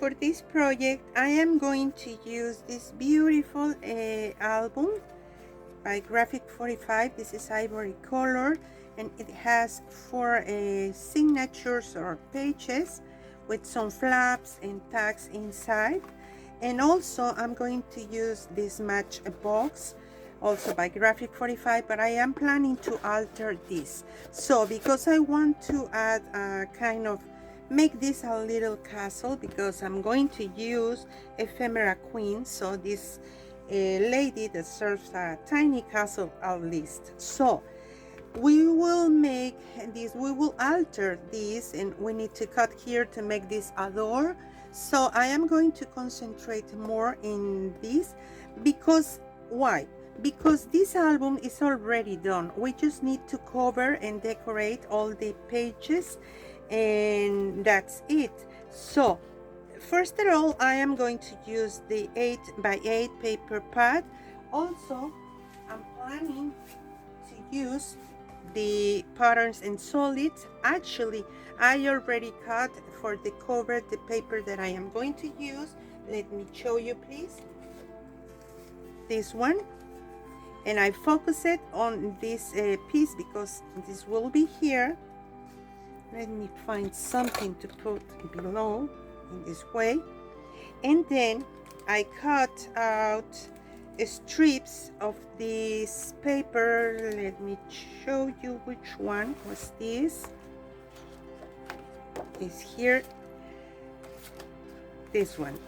for this project I am going to use this beautiful album by Graphic 45. This is ivory color and it has 4 signatures or pages with some flaps and tags inside. And also I'm going to use this matchbook also by Graphic 45, but I am planning to alter this. So because I want to add a kind of make this a little castle, because I'm going to use Ephemera Queen, so this lady that serves a tiny castle at least. So we will make this, we will alter this, and we need to cut here to make this a door. So I am going to concentrate more in this, because why? Because this album is already done. We just need to cover and decorate all the pages, and that's it. So first of all, I am going to use the 8 by 8 paper pad. Also, I'm planning to use the patterns and solids. Actually, I already cut for the cover the paper that I am going to use. Let me show you, please. This one. And I focus it on this piece because this will be here. Let me find something to put below in this way. And then I cut out strips of this paper. Let me show you which one was this. Is here. This one.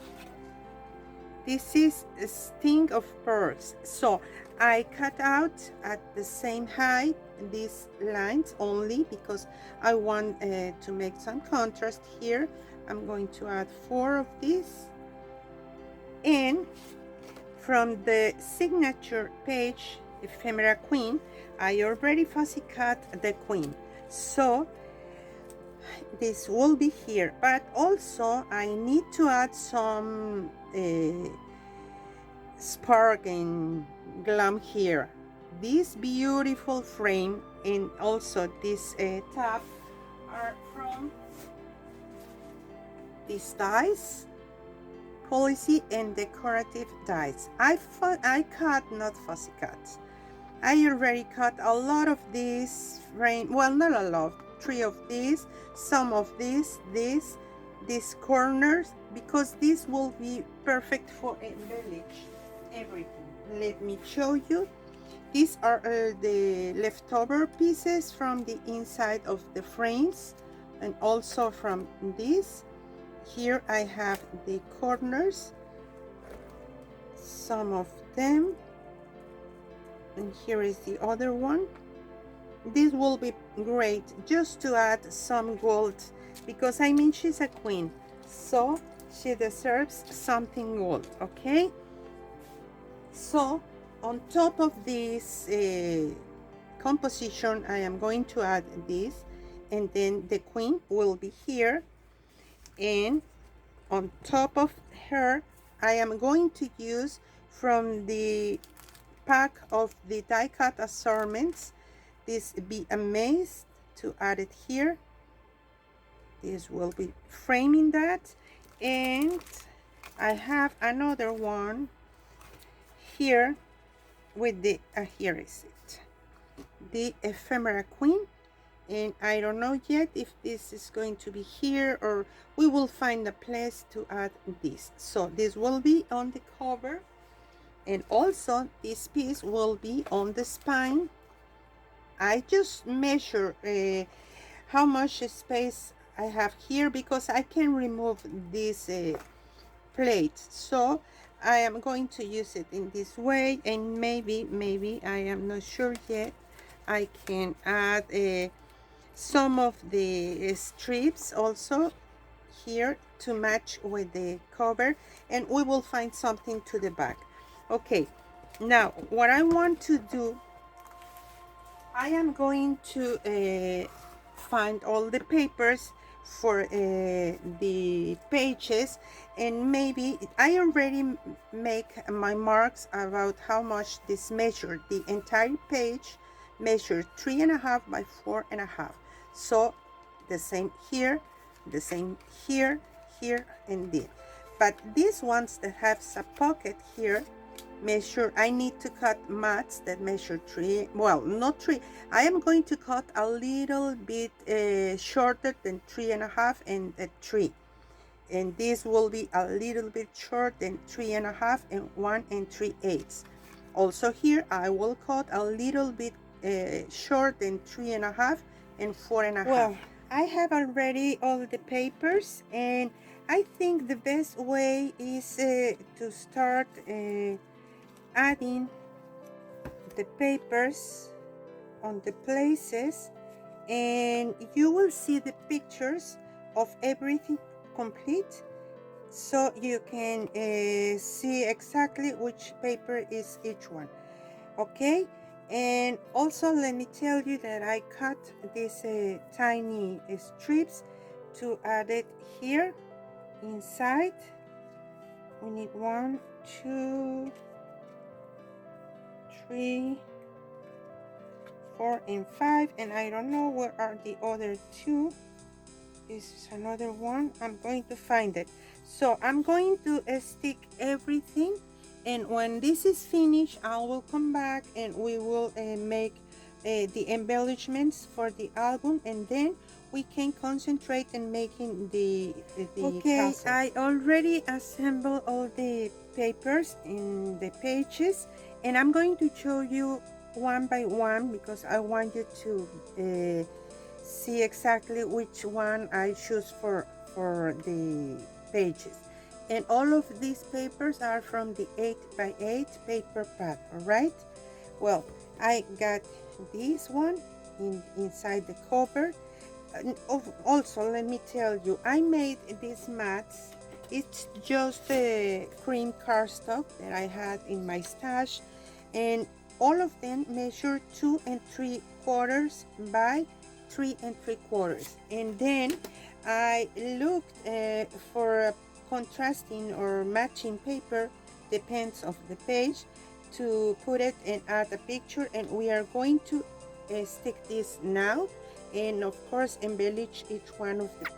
This is a string of pearls. So I cut out at the same height these lines only because I want to make some contrast here. I'm going to add 4 of these. And from the signature page, Ephemera Queen, I already fussy cut the queen. So this will be here, but also I need to add some spark and glam here. This beautiful frame and also this tab are from these dies, policy and decorative dies. I cut, not fussy cuts. I already cut a lot of these frame, well, not a lot, 3 of these, some of these corners, because this will be perfect for embellish everything. Let me show you. These are the leftover pieces from the inside of the frames, and also from this. Here I have the corners, some of them, and here is the other one. This will be great just to add some gold, because I mean she's a queen, so she deserves something gold. Okay, so on top of this composition I am going to add this, and then the queen will be here, and on top of her I am going to use from the pack of the die cut assortments this Be Amazed to add it here. This will be framing that, and I have another one here with the here is it, the Ephemera Queen, and I don't know yet if this is going to be here or we will find a place to add this. So this will be on the cover, and also this piece will be on the spine. I just measure how much space I have here because I can remove this plate, so I am going to use it in this way, and maybe I am not sure yet, I can add some of the strips also here to match with the cover, and we will find something to the back. Okay, now what I want to do, I am going to find all the papers for the pages, and maybe I already make my marks about how much this measured. The entire page measured 3.5 by 4.5. So the same here, the same here, here, and there. But these ones that have a pocket here measure, I need to cut mats that measure 3, well, not 3, I am going to cut a little bit shorter than 3.5 and 3, and this will be a little bit short than 3.5 and 1 3/8. Also here I will cut a little bit short than 3.5 and 4.5. Well, I have already all the papers, and I think the best way is to start adding the papers on the places, and you will see the pictures of everything complete, so you can see exactly which paper is each one. Okay, and also let me tell you that I cut these tiny strips to add it here inside. We need 1, 2, 3, 4 and 5, and I don't know where are the other 2. This is another one. I'm going to find it. So I'm going to stick everything, and when this is finished I will come back and we will make the embellishments for the album, and then we can concentrate in making the okay castle. I already assembled all the papers in the pages, and I'm going to show you one by one because I want you to see exactly which one I choose for the pages. And all of these papers are from the 8x8 paper pad. All right, well, I got this one inside the cover. And also let me tell you, I made these mats. It's just a cream cardstock that I had in my stash, and all of them measure 2 3/4 by 3 3/4. And then I looked for a contrasting or matching paper, depends of the page, to put it and add a picture, and we are going to stick this now, and of course embellish each one of the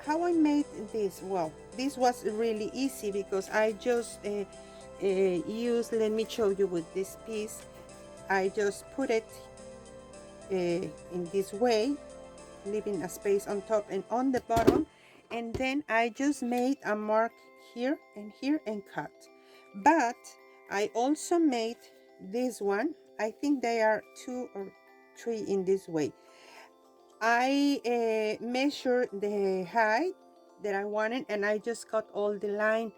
how I made this. Well, this was really easy because I just used, let me show you with this piece. I just put it in this way, leaving a space on top and on the bottom, and then I just made a mark here and cut. But I also made this one. I think they are 2 or 3 in this way. I measured the height that I wanted, and I just cut all the line,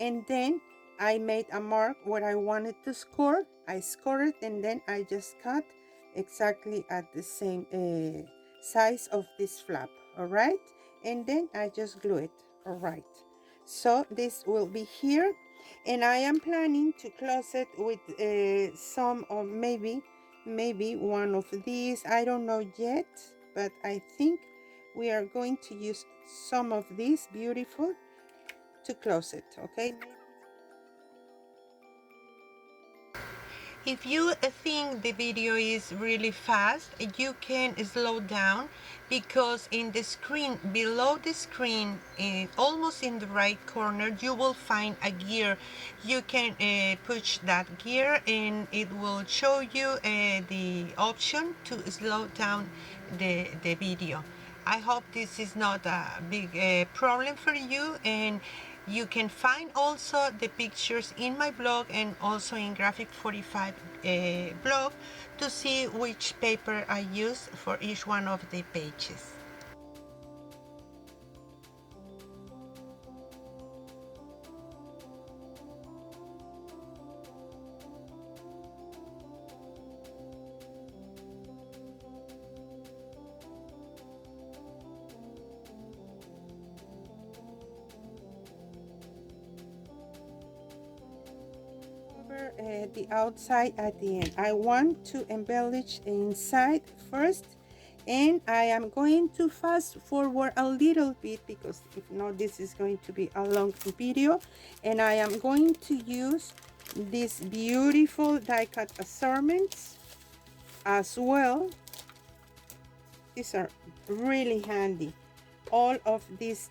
and then I made a mark where I wanted to score. I scored it, and then I just cut exactly at the same size of this flap. All right, and then I just glue it. All right, so this will be here, and I am planning to close it with some, or maybe one of these. I don't know yet, but I think we are going to use some of these beautiful to close it. Okay, if you think the video is really fast, you can slow down, because in the screen, below the screen, almost in the right corner, you will find a gear. You can push that gear and it will show you the option to slow down the video. I hope this is not a big problem for you, and you can find also the pictures in my blog and also in Graphic 45 blog to see which paper I use for each one of the pages. The outside at the end. I want to embellish the inside first, And I am going to fast forward a little bit because if not this is going to be a long video, and I am going to use these beautiful die cut assortments as well. These are really handy. All of these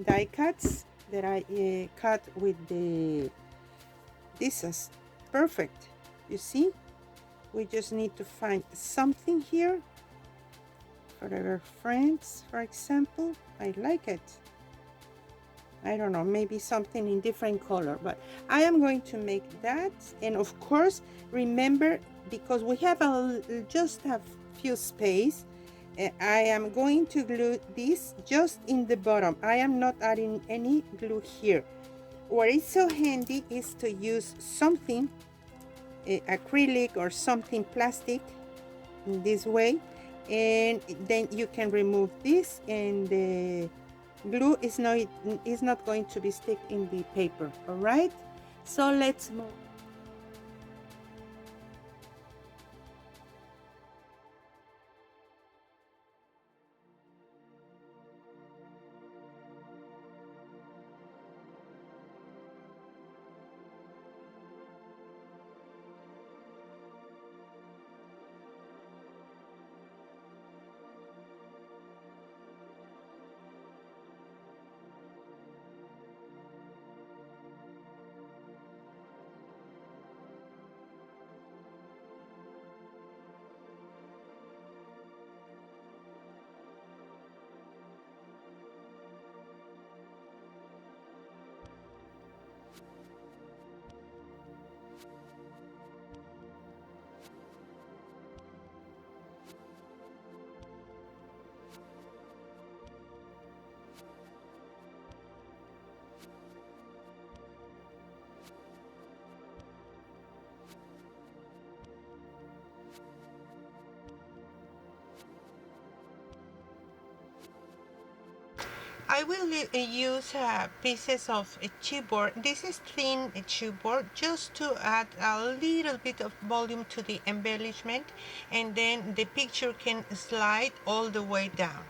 die cuts that I cut with this is perfect. You see, we just need to find something here for our friends, for example. I like it. I don't know, maybe something in different color, but I am going to make that. And of course, remember, because we have just a few space, I am going to glue this just in the bottom. I am not adding any glue here. What is so handy is to use something, acrylic or something plastic, in this way, and then you can remove this, and the glue is not going to be stick in the paper. All right, so let's move. I will use pieces of chipboard. This is thin chipboard, just to add a little bit of volume to the embellishment, and then the picture can slide all the way down.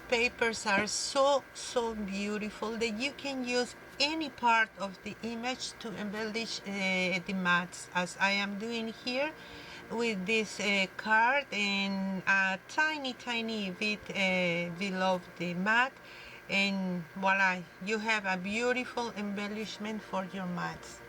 papers are so beautiful that you can use any part of the image to embellish the mats, as I am doing here with this card and a tiny bit below the mat, and voila, you have a beautiful embellishment for your mats.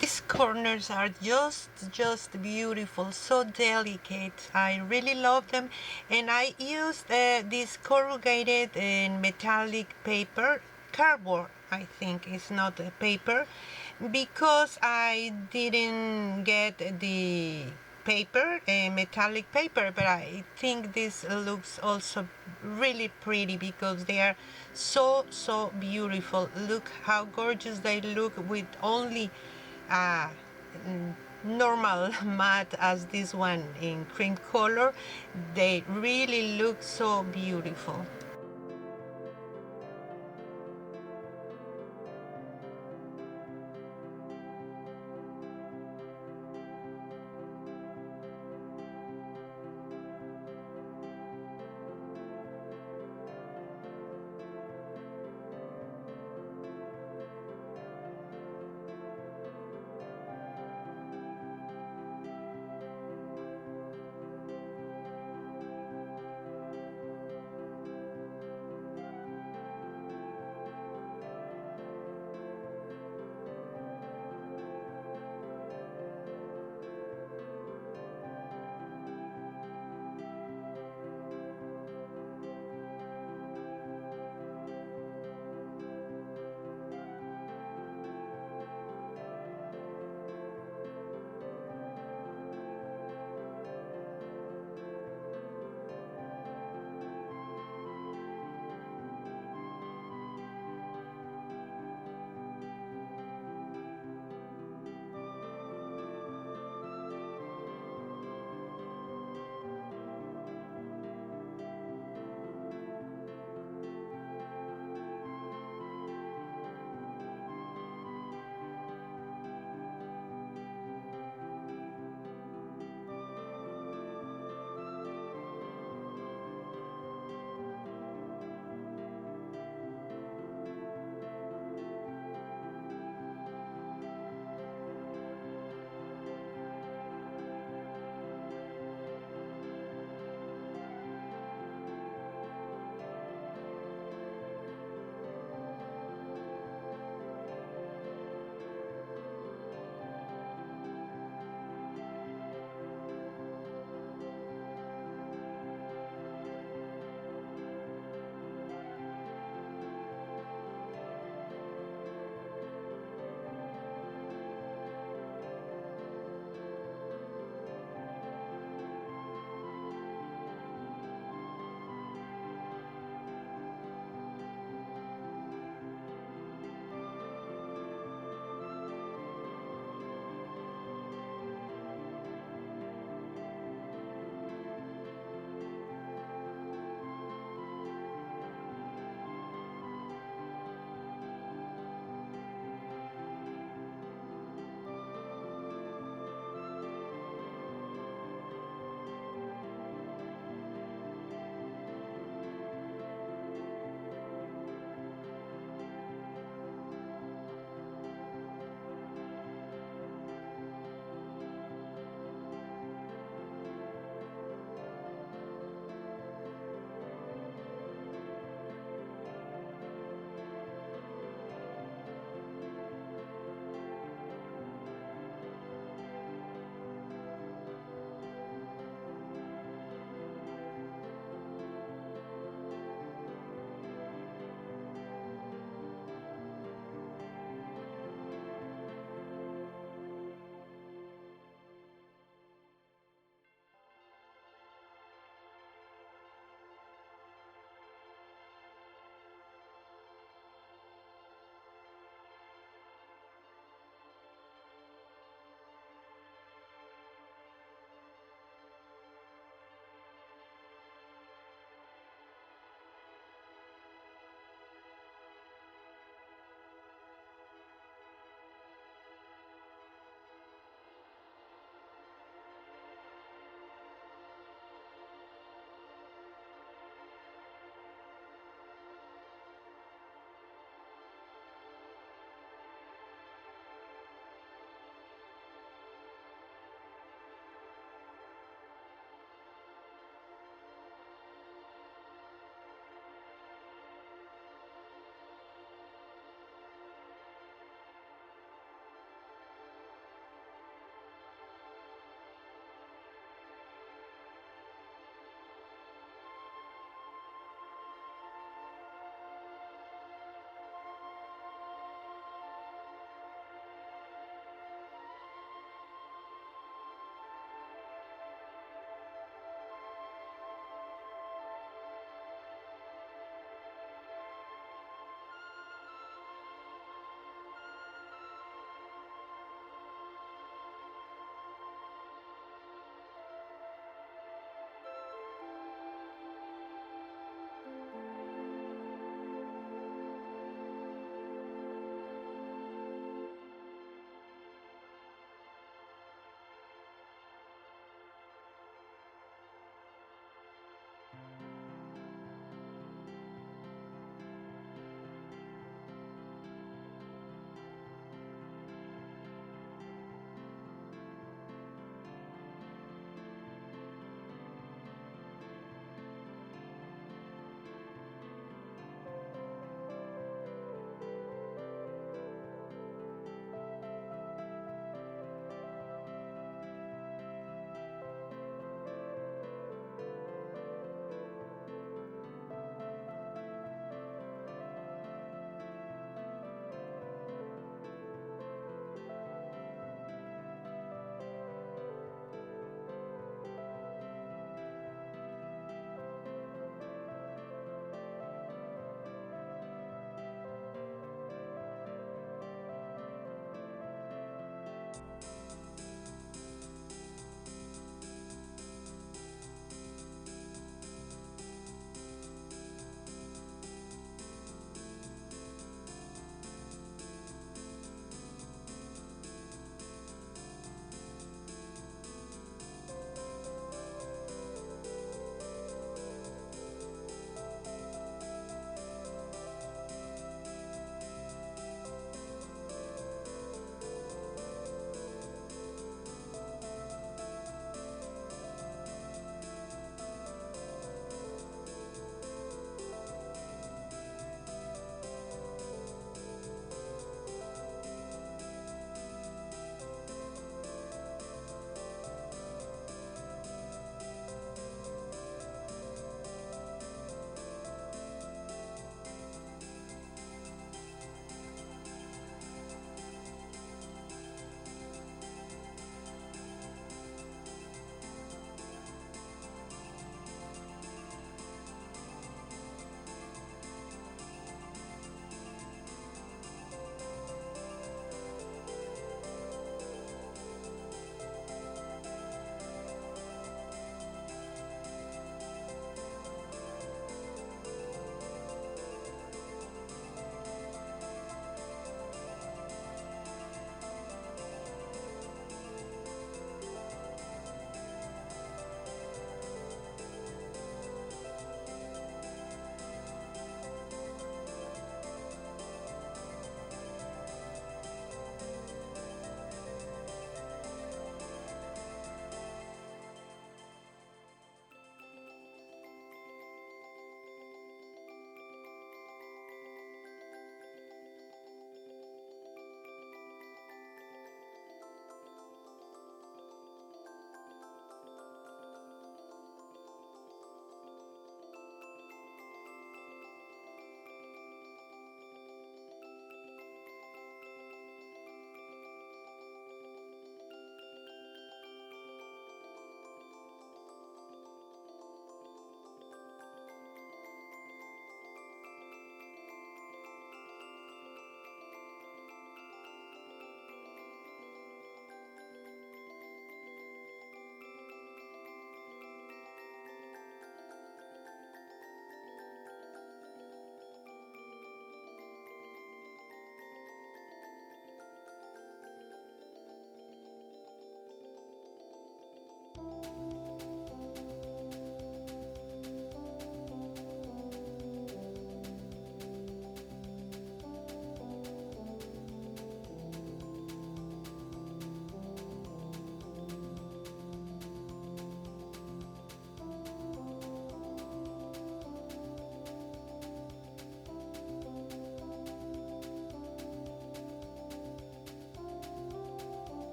These corners are just beautiful, so delicate. I really love them, and I used this corrugated and metallic paper, cardboard. I think it's not a paper, because I didn't get the paper, a metallic paper, but I think this looks also really pretty because they are so beautiful. Look how gorgeous they look with only uh, normal matte as this one in cream color. They really look so beautiful.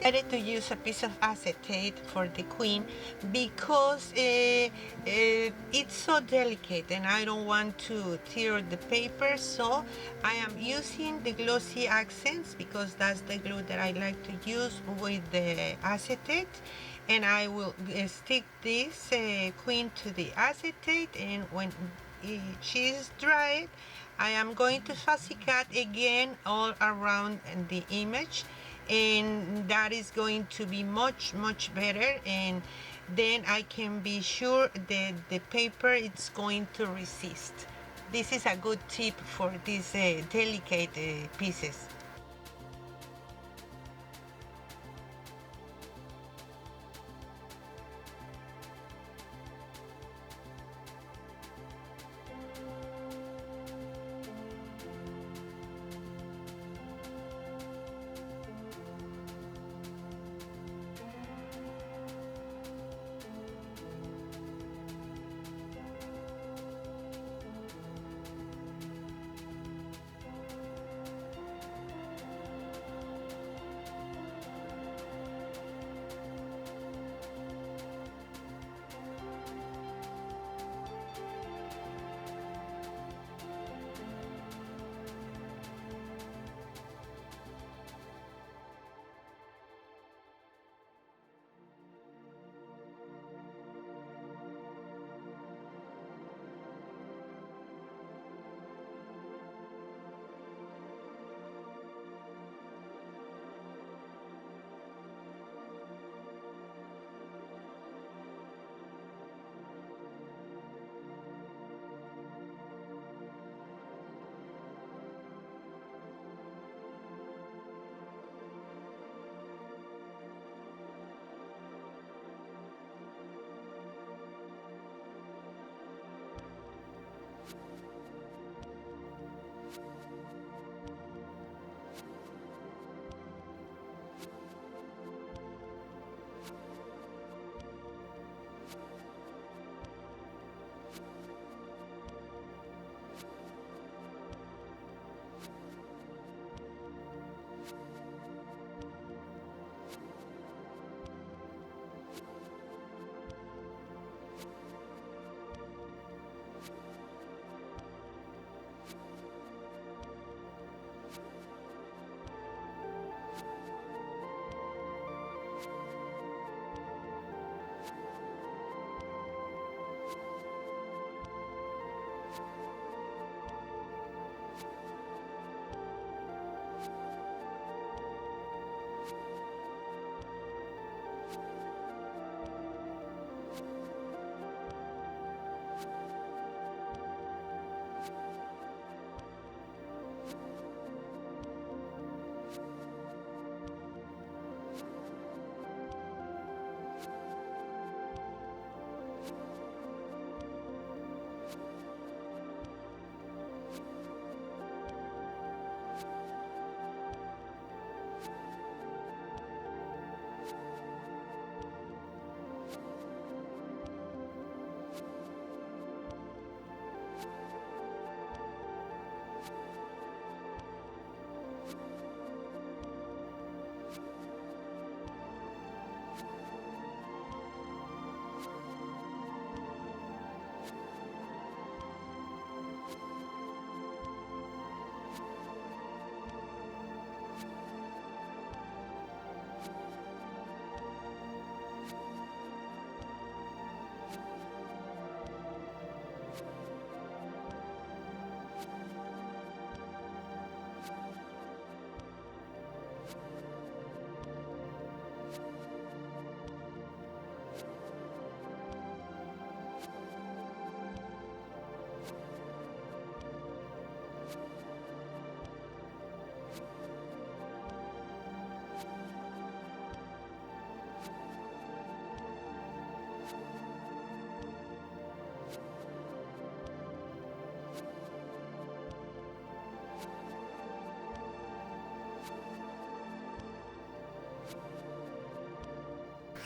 decided to use a piece of acetate for the queen because it's so delicate and I don't want to tear the paper, so I am using the glossy accents because that's the glue that I like to use with the acetate, and I will stick this queen to the acetate, and when she is dried I am going to fussy cut again all around the image, and that is going to be much better, and then I can be sure that the paper is going to resist. This is a good tip for these delicate pieces.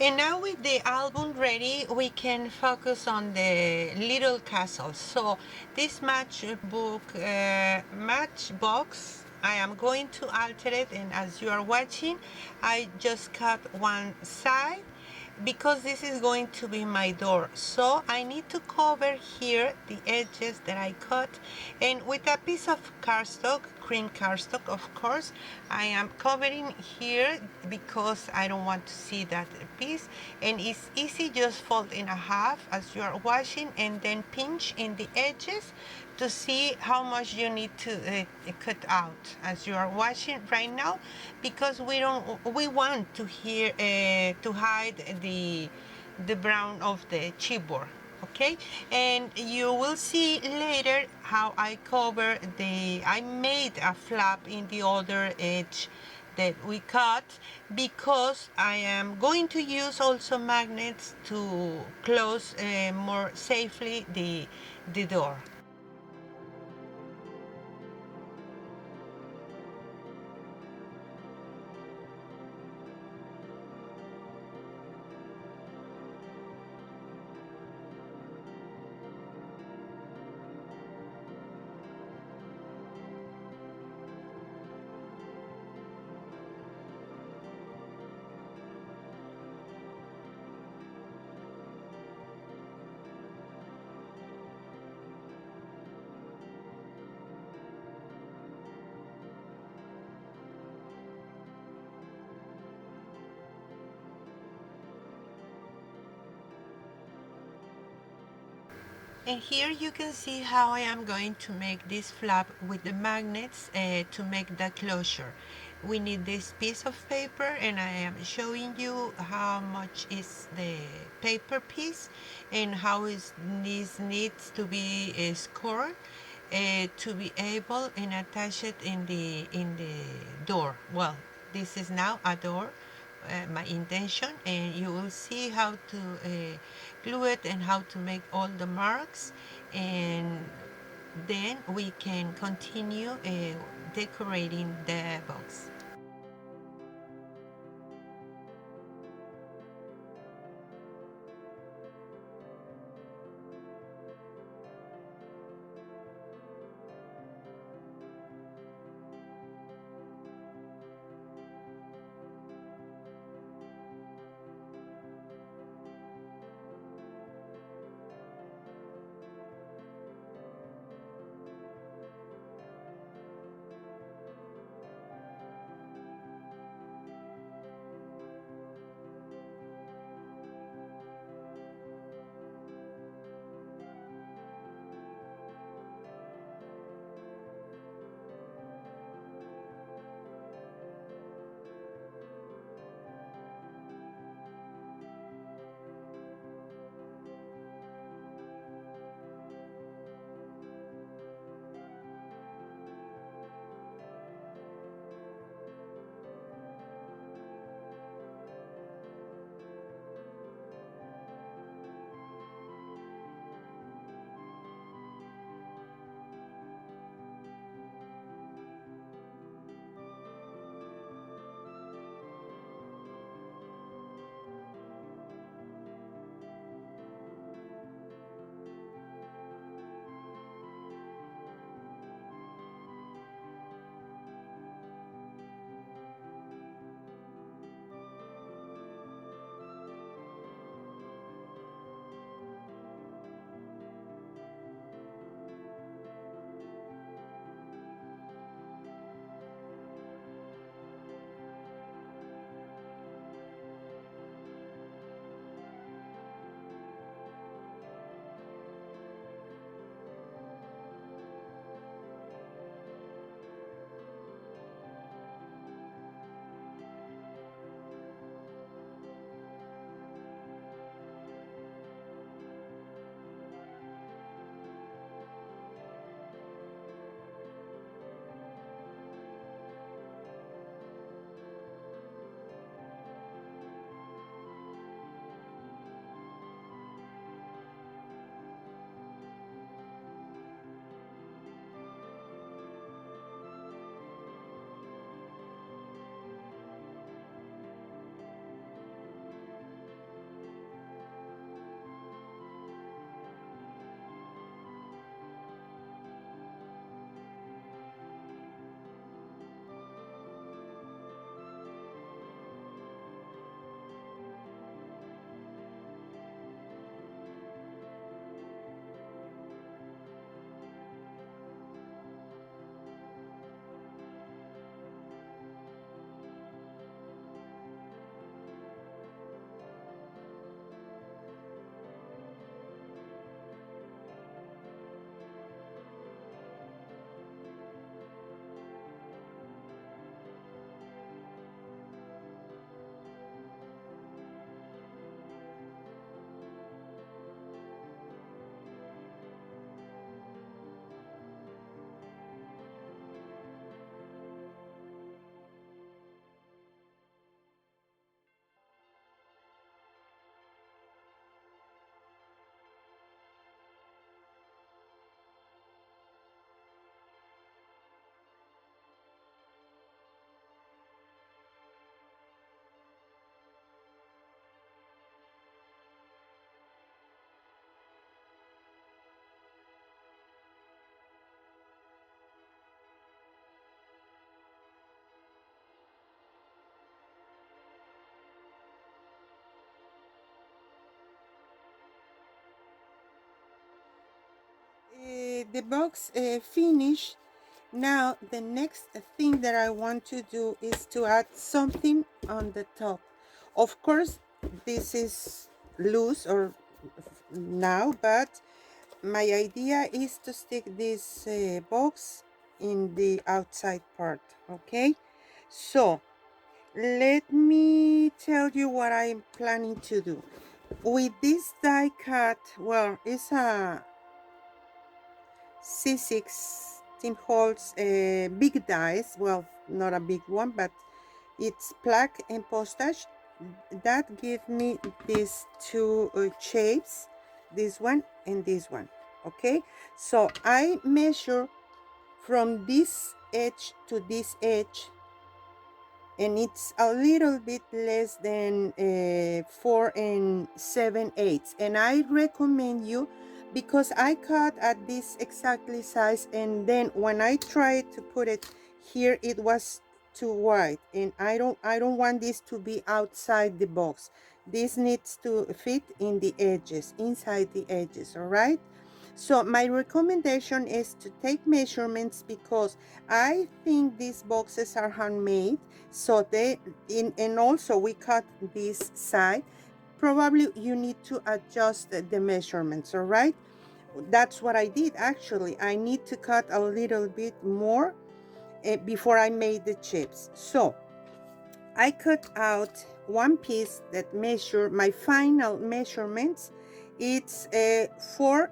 And now with the album ready, we can focus on the little castles. So this matchbox I am going to alter it, and as you are watching, I just cut one side because this is going to be my door, so I need to cover here the edges that I cut, and with a piece of cardstock, cream cardstock of course, I am covering here because I don't want to see that piece, and it's easy, just fold in a half as you are washing and then pinch in the edges to see how much you need to cut out as you are washing right now, because we want to to hide the brown of the chipboard. Okay, and you will see later how I made a flap in the other edge that we cut, because I am going to use also magnets to close more safely the door. And here you can see how I am going to make this flap with the magnets to make the closure. We need this piece of paper, and I am showing you how much is the paper piece and how this needs to be scored to be able and attach it in the door. Well, this is now a door, my intention, and you will see how to glue it and how to make all the marks, and then we can continue decorating the box. the box finished. Now the next thing that I want to do is to add something on the top. Of course, this is loose or now, but my idea is to stick this box in the outside part. Okay, so let me tell you what I'm planning to do with this die cut. Well, it's a C6 Tim Holtz big dies. Well, not a big one, but it's plaque and postage. That give me these two shapes, this one and this one. Okay, so I measure from this edge to this edge, and it's a little bit less than 4 7/8, and I recommend you, because I cut at this exactly size, and then when I tried to put it here it was too wide, and I don't want this to be outside the box. This needs to fit in the edges, inside the edges. All right, so my recommendation is to take measurements, because I think these boxes are handmade, so and also we cut this side. Probably you need to adjust the measurements. All right, that's what I did. Actually, I need to cut a little bit more before I made the chips. So I cut out one piece that measure my final measurements. It's 4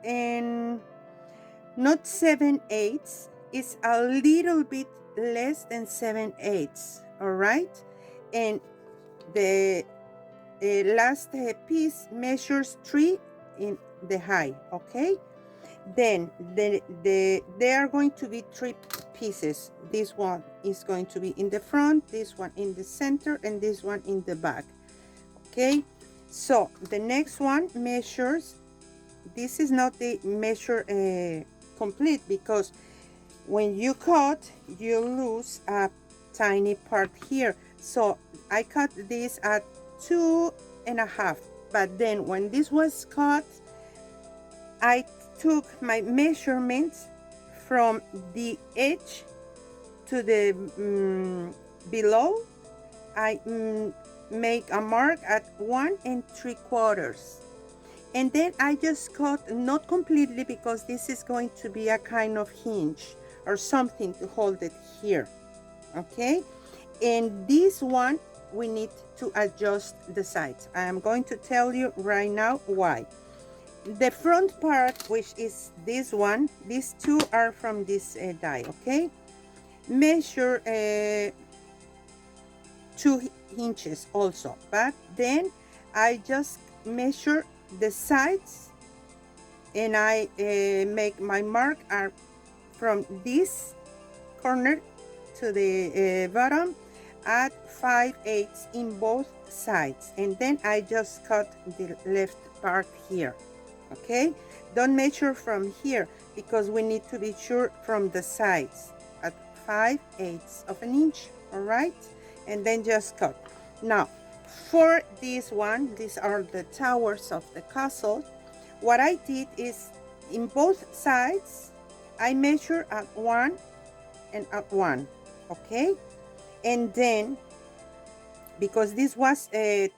not 7/8. It's a little bit less than 7/8. All right, and the last piece measures 3 in the height. Okay, then there are going to be 3 pieces. This one is going to be in the front, this one in the center, and this one in the back. Okay, so the next one measures, this is not the measure complete, because when you cut you lose a tiny part here. So I cut this at 2.5, but then when this was cut I took my measurements from the edge to the below. I make a mark at 1 3/4, and then I just cut, not completely, because this is going to be a kind of hinge or something to hold it here. Okay, and this one we need to adjust the sides. I am going to tell you right now why. The front part, which is this one, these two are from this die. Okay, measure 2 inches also, but then I just measure the sides, and I make my mark are from this corner to the bottom at 5/8 in both sides, and then I just cut the left part here. Okay, don't measure from here, because we need to be sure from the sides at 5/8 of an inch. All right, and then just cut. Now for this one, these are the towers of the castle. What I did is, in both sides I measure at 1 and at 1. Okay, and then because this was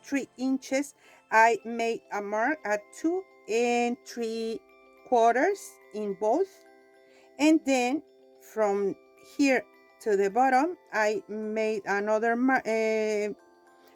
3 inches, I made a mark at 2 3/4 in both, and then from here to the bottom I made another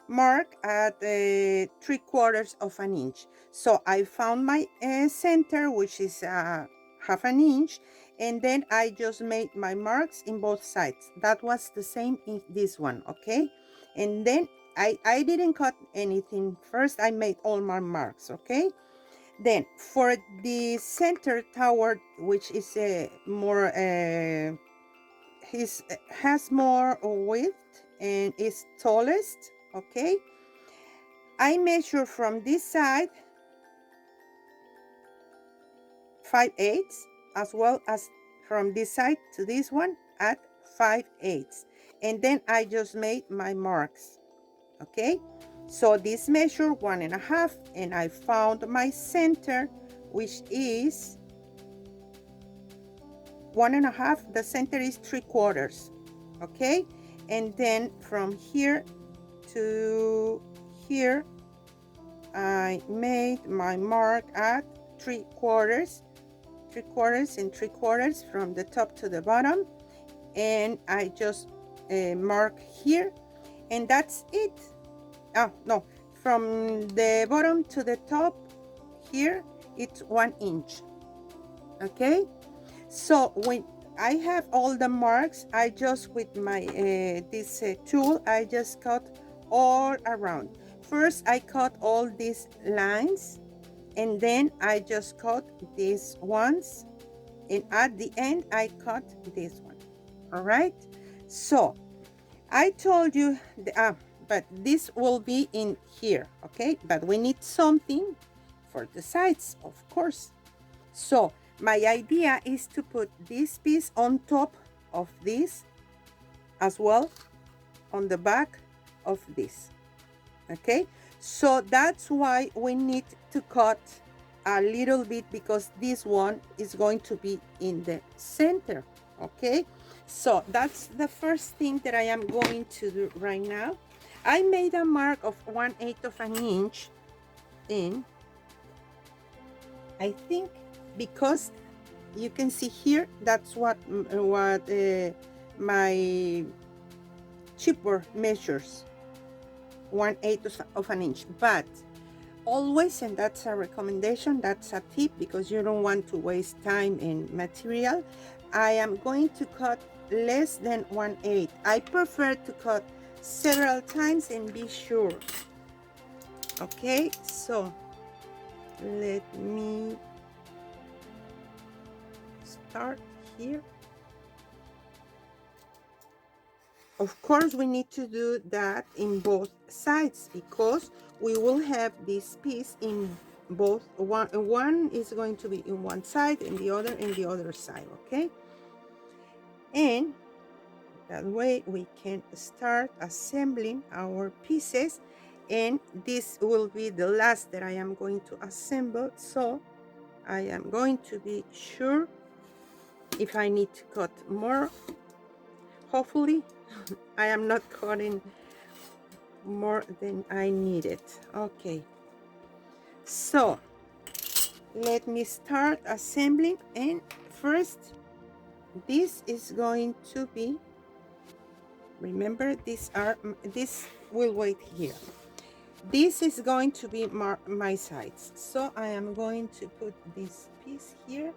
mark at 3/4 of an inch. So I found my center, which is 1/2 inch, and then I just made my marks in both sides. That was the same in this one. Okay, and then I didn't cut anything. First I made all my marks. Okay, then for the center tower, which is more has more width and is tallest. Okay, I measure from this side 5/8, as well as from this side to this one at 5/8, and then I just made my marks. Okay, so this measure 1.5, and I found my center, which is 1.5, the center is 3/4, okay? And then from here to here, I made my mark at 3/4, 3/4 and 3/4 from the top to the bottom, and I just mark here, and that's it. Oh no, from the bottom to the top here it's 1 inch. Okay, so when I have all the marks, I just with my this tool, I just cut all around. First I cut all these lines, and then I just cut these ones, and at the end I cut this one. All right, so I told you but this will be in here, okay? But we need something for the sides, of course. So my idea is to put this piece on top of this, as well on the back of this, okay? So that's why we need to cut a little bit, because this one is going to be in the center, okay? So that's the first thing that I am going to do right now. I made a mark of 1/8 of an inch in, I think, because you can see here, that's what my chipboard measures, 1/8 of an inch. But always, and that's a recommendation, that's a tip, because you don't want to waste time and material, I am going to cut less than 1/8. I prefer to cut several times and be sure. Okay, so let me start here. Of course, we need to do that in both sides, because we will have this piece in both. One is going to be in one side and the other side, okay? And that way we can start assembling our pieces, and this will be the last that I am going to assemble. So I am going to be sure if I need to cut more. Hopefully I am not cutting more than I needed. Okay, so let me start assembling. And first, this is going to be, remember, this will wait here. This is going to be my sides. So I am going to put this piece here,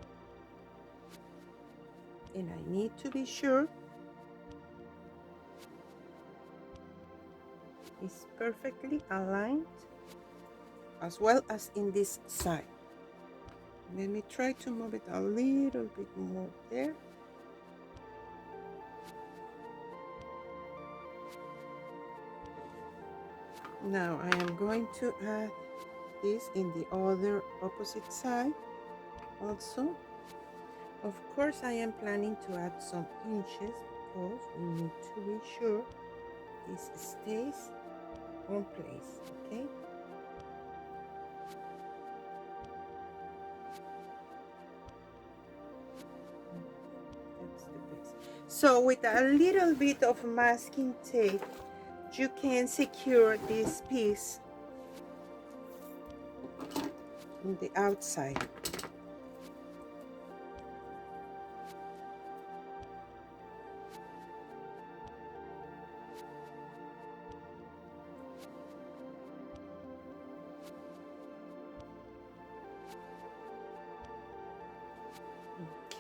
and I need to be sure it's perfectly aligned, as well as in this side. Let me try to move it a little bit more there. Now I am going to add this in the other opposite side also. Of course, I am planning to add some inches, because we need to be sure this stays on place, okay? That's the place. So with a little bit of masking tape, you can secure this piece on the outside.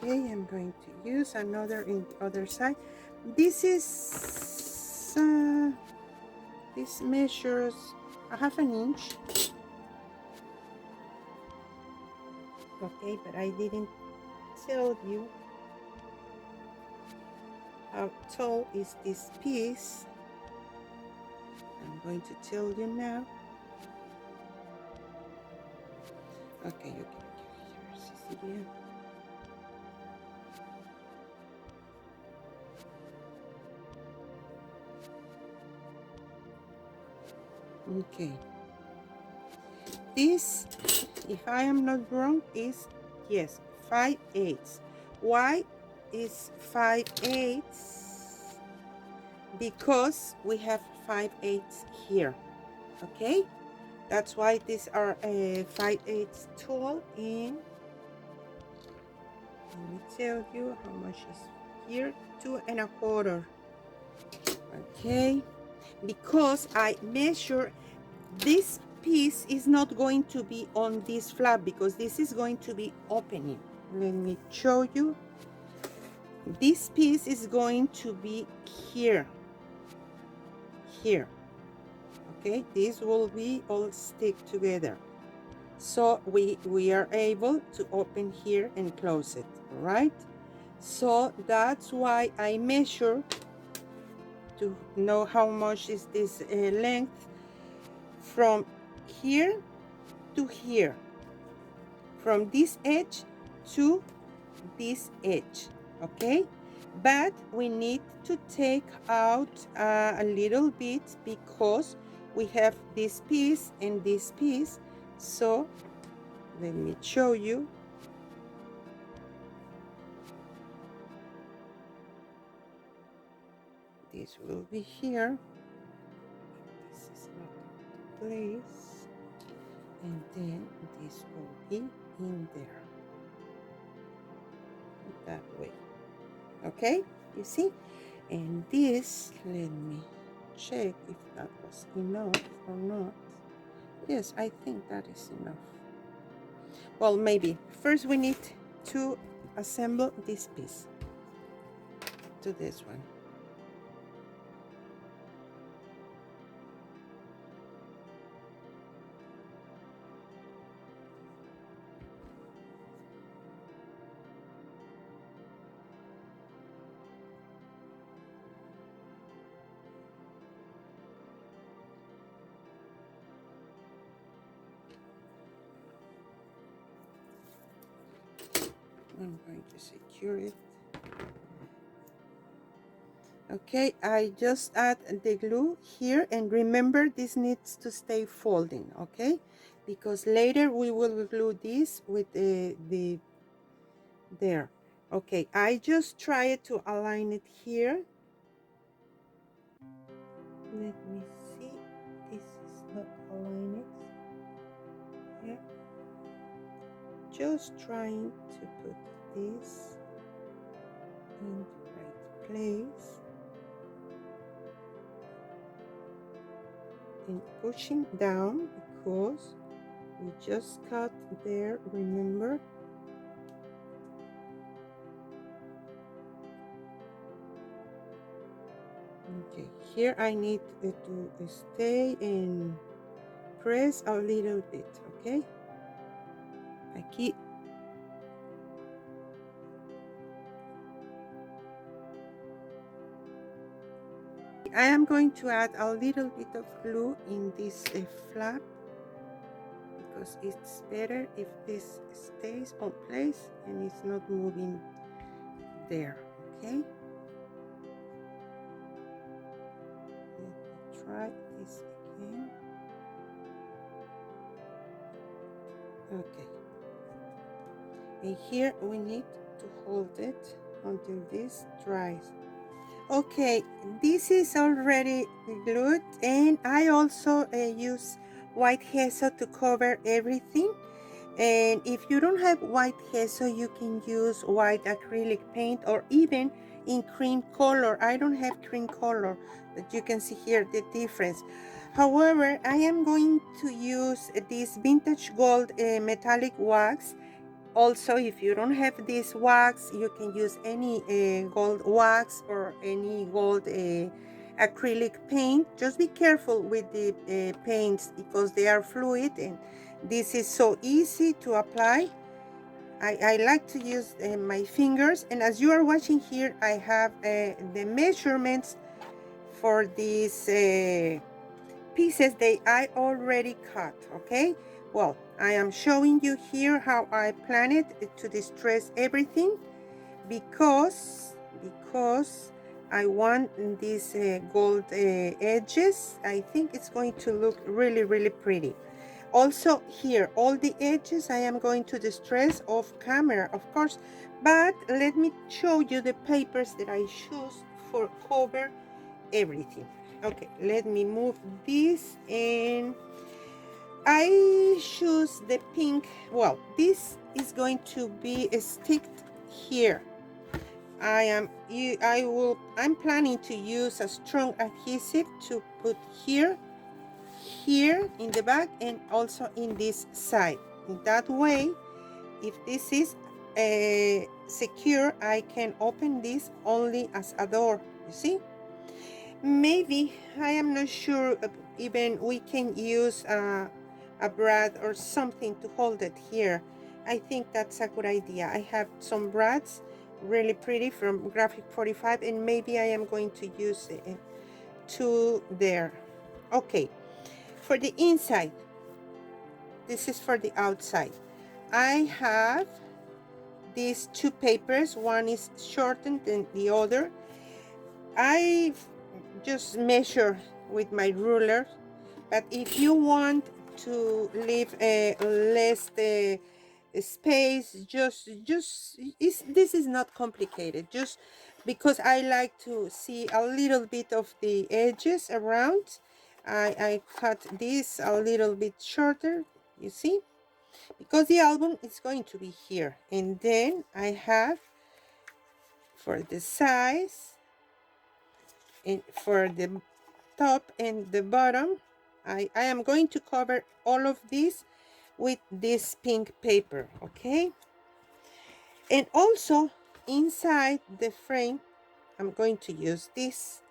Okay, I'm going to use another in the other side. This is this measures 1/2 inch. Okay, but I didn't tell you how tall is this piece. I'm going to tell you now. Okay, here, Cecilia. Okay, this, if I am not wrong, is, yes, 5/8. Why? is 5/8 because we have 5/8 here. Okay, that's why these are 5/8 tall. And let me tell you how much is here. 2¼ okay, because I measure this piece is not going to be on this flap because this is going to be opening. Let me show you. This piece is going to be here, okay. This will be all stick together, so we are able to open here and close it, right? So that's why I measure to know how much is this length from here to here, from this edge to this edge, okay. But we need to take out a little bit because we have this piece and this piece. So let me show you. This will be here. This is not the place, and then this will be in there, that way. Okay, you see? And this, let me check if that was enough or not. Yes, I think that is enough. Well, maybe first we need to assemble this piece to this one. I'm going to secure it. Okay, I just add the glue here, and remember this needs to stay folding, okay, because later we will glue this with the there. Okay, I just try to align it here. Let me see, this is not aligned here. Just trying to put this in the right place and pushing down because we just cut there, remember. Okay, here I need to stay and press a little bit, okay. Aquí. I am going to add a little bit of glue in this flap because it's better if this stays on place and it's not moving there, okay. Let me try this again. Okay, and here we need to hold it until this dries. Okay, this is already glued, and I also use white gesso to cover everything. And if you don't have white gesso, you can use white acrylic paint or even in cream color. I don't have cream color, but you can see here the difference. However, I am going to use this vintage gold metallic wax. Also, if you don't have this wax, you can use any gold wax or any gold acrylic paint. Just be careful with the paints because they are fluid, and this is so easy to apply. I like to use my fingers, and as you are watching here, I have the measurements for these pieces that I already cut, okay. Well, I am showing you here how I plan it to distress everything because I want these gold edges. I think it's going to look really pretty. Also here, all the edges I am going to distress off camera, of course, But let me show you the papers that I choose for cover everything. Okay, let me move this, and I choose the pink. Well, this is going to be sticked here. I'm planning to use a strong adhesive to put here in the back, and also in this side. That way, if this is secure, I can open this only as a door, you see. Maybe, I am not sure, even we can use a brad or something to hold it here. I think that's a good idea. I have some brads, really pretty, from Graphic 45, and maybe I am going to use it two there. Okay, for the inside, this is for the outside. I have these two papers. One is shortened than the other. I just measure with my ruler, but if you want to leave a less space, this is not complicated. Just because I like to see a little bit of the edges around, I cut this a little bit shorter, you see, because the album is going to be here. And then I have, for the size and for the top and the bottom, I am going to cover all of this with this pink paper, okay? And also inside the frame, I'm going to use this.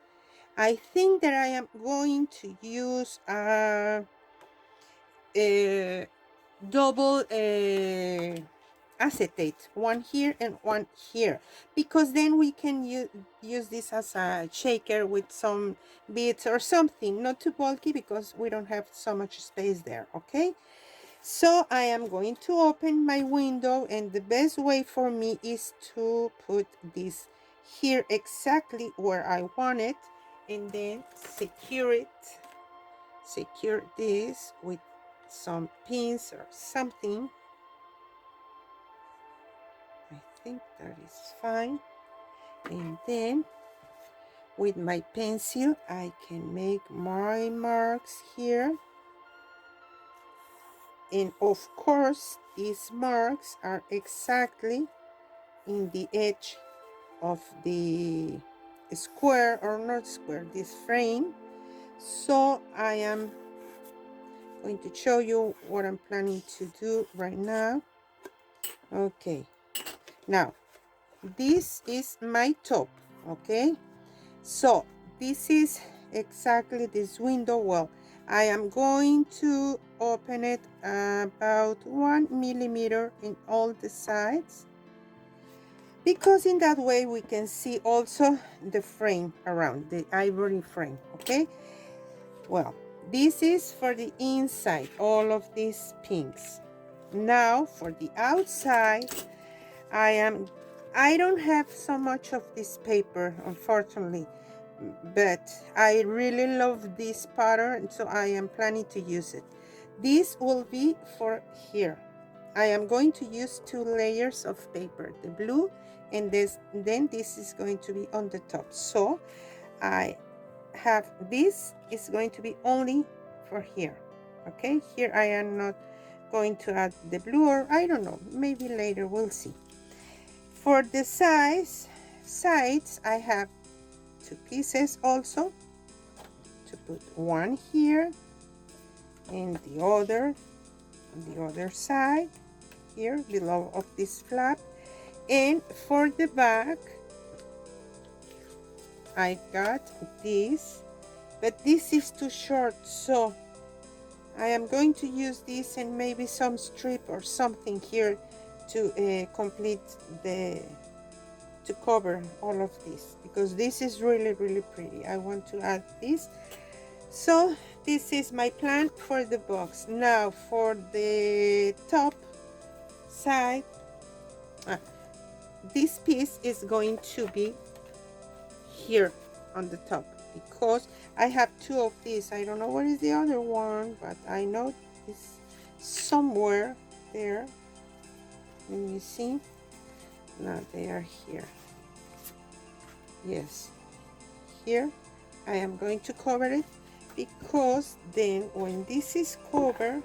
I think that I am going to use a double acetate, one here and one here, because then we can use this as a shaker with some beads or something, not too bulky because we don't have so much space there, okay? So I am going to open my window, and the best way for me is to put this here exactly where I want it, and then secure this with some pins or something. I think that is fine. And then with my pencil I can make my marks here, and of course these marks are exactly in the edge of the square, or not square, this frame. So I am going to show you what I'm planning to do right now. Okay, now this is my top, okay? So this is exactly this window. Well, I am going to open it about 1 millimeter in all the sides, because in that way we can see also the frame around, the ivory frame, okay? Well, this is for the inside, all of these pinks. Now for the outside, I don't have so much of this paper, unfortunately, but I really love this pattern, so I am planning to use it. This will be for here. I am going to use 2 layers of paper, the blue and this, then this is going to be on the top. So I have, this is going to be only for here, okay? Here I am not going to add the blue, or I don't know, maybe later, we'll see. For the sides, I have 2 pieces also, to put one here and the other on the other side here below of this flap. And for the back, I got this, but this is too short, so I am going to use this and maybe some strip or something here to complete to cover all of this, because this is really pretty. I want to add this. So this is my plan for the box. Now for the top side, this piece is going to be here on the top, because I have 2 of these. I don't know where is the other one, but I know it's somewhere there. Let me see. Now they are here. Yes, here I am going to cover it, because then when this is covered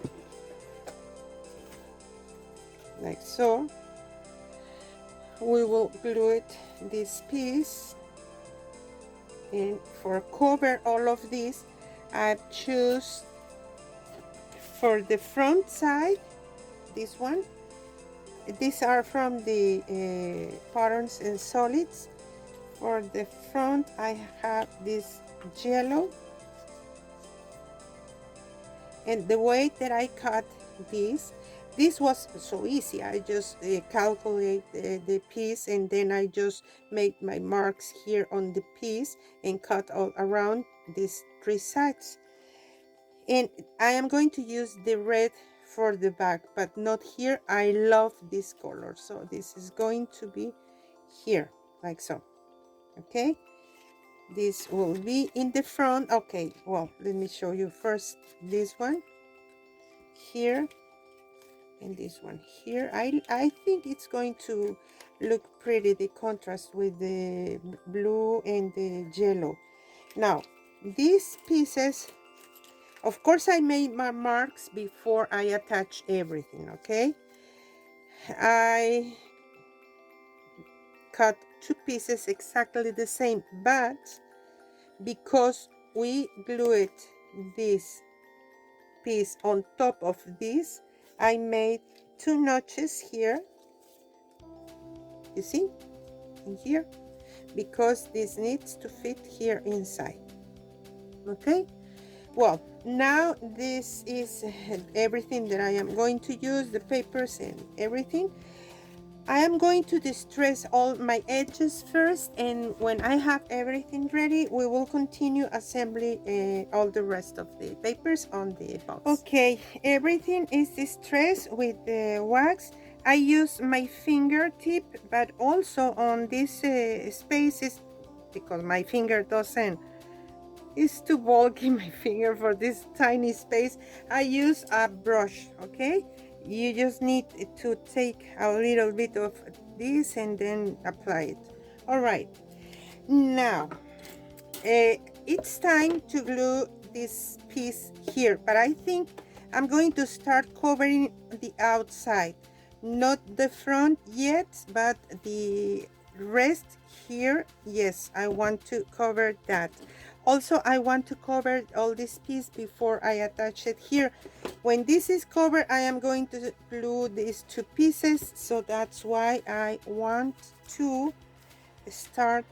like so, we will glue it, this piece. And for cover all of this, I've choose for the front side this one. These are from the patterns and solids. For the front I have this yellow, and the way that I cut this was so easy. I just calculate the piece, and then I just made my marks here on the piece and cut all around these three sides. And I am going to use the red for the back, but not here. I love this color, so this is going to be here like so. Okay, this will be in the front. Okay, well, let me show you first this one here and this one here. I think it's going to look pretty, the contrast with the blue and the yellow. Now these pieces, of course, I made my marks before I attach everything. Okay, I cut two pieces exactly the same, but because we glued this piece on top of this, I made two notches here, you see, in here, because this needs to fit here inside. Okay, well, now this is everything that I am going to use, the papers and everything. I am going to distress all my edges first, and when I have everything ready, we will continue assembling all the rest of the papers on the box. Okay, everything is distressed with the wax. I use my fingertip, but also on these spaces, because my finger doesn't, it's too bulky, my finger, for this tiny space. I use a brush. Okay, you just need to take a little bit of this and then apply it. All right, now it's time to glue this piece here, but I think I'm going to start covering the outside, not the front yet, but the rest here. Yes, I want to cover that. Also, I want to cover all this piece before I attach it here. When this is covered, I am going to glue these two pieces, so that's why I want to start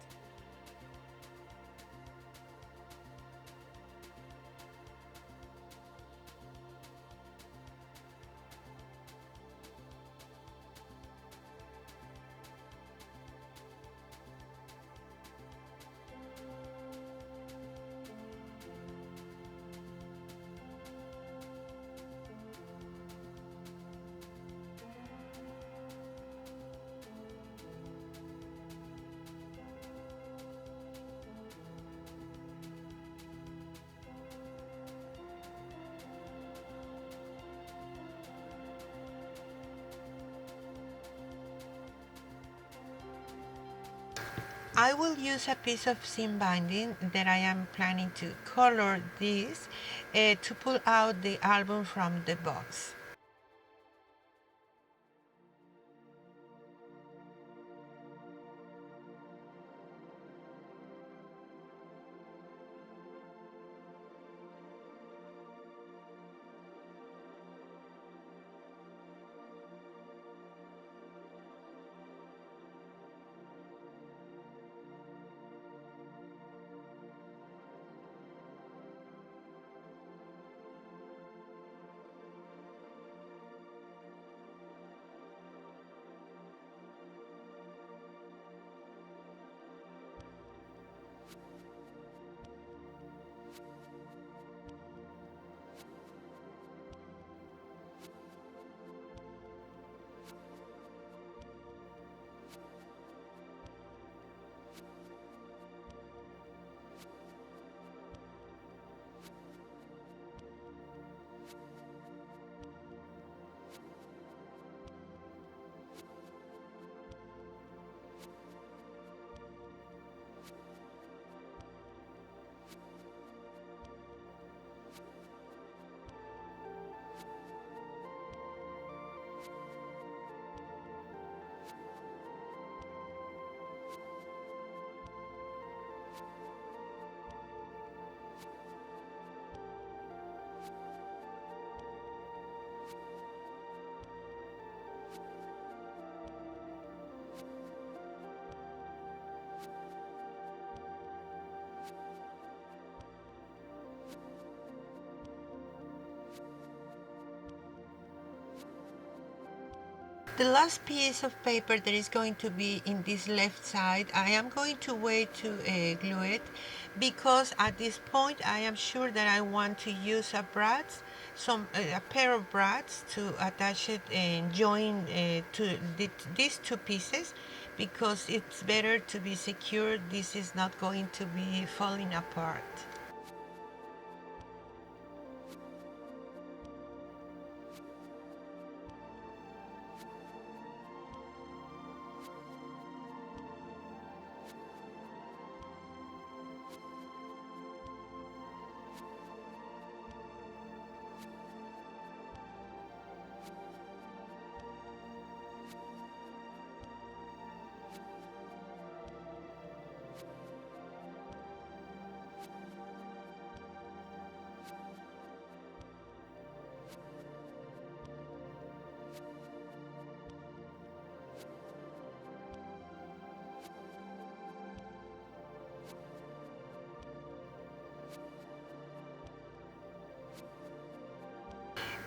I will use a piece of seam binding that I am planning to color this to pull out the album from the box. The last piece of paper that is going to be in this left side, I am going to wait to glue it, because at this point I am sure that I want to use a brads, a pair of brads to attach it and join to these two pieces, because it's better to be secure. This is not going to be falling apart.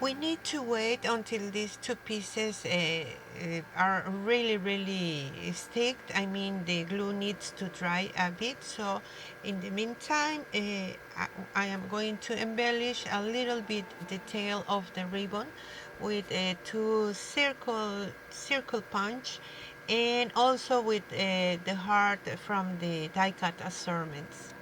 We need to wait until these two pieces are really sticked. I mean, the glue needs to dry a bit. So in the meantime, I am going to embellish a little bit the tail of the ribbon with two circle punch, and also with the heart from the die cut assortments.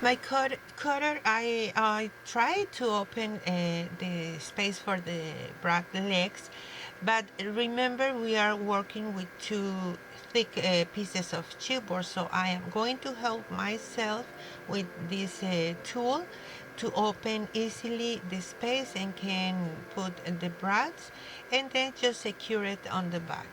My cutter, I tried to open the space for the legs, but remember we are working with two thick pieces of chipboard, so I am going to help myself with this tool to open easily the space, and can put the brads and then just secure it on the back.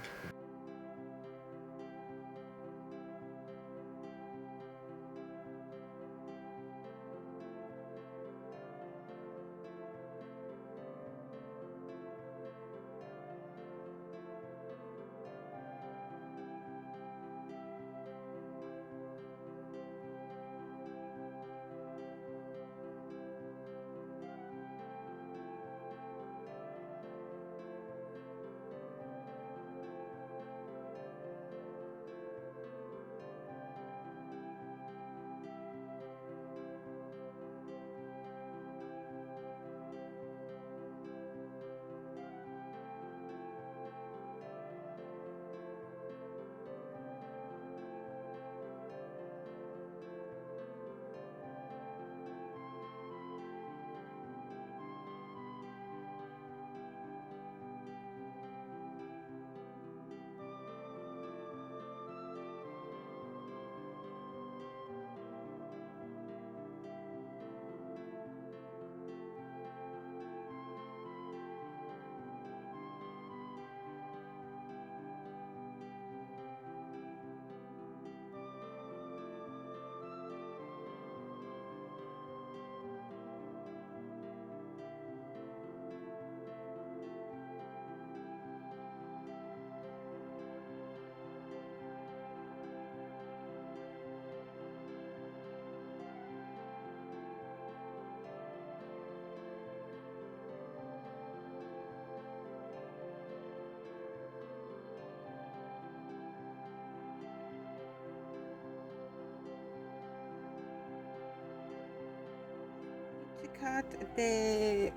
cut the